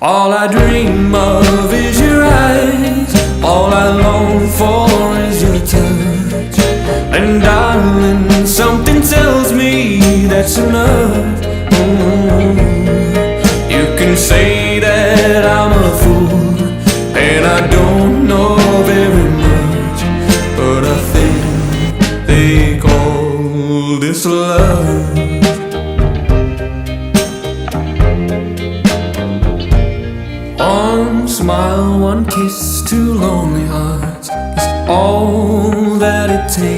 All I dream of is your eyes. All I long for is your touch. And darling, something tells me that's enough. You can say that I'm a fool and I don't know very much, but I think they call this love. One smile, one kiss, two lonely hearts is all that it takes.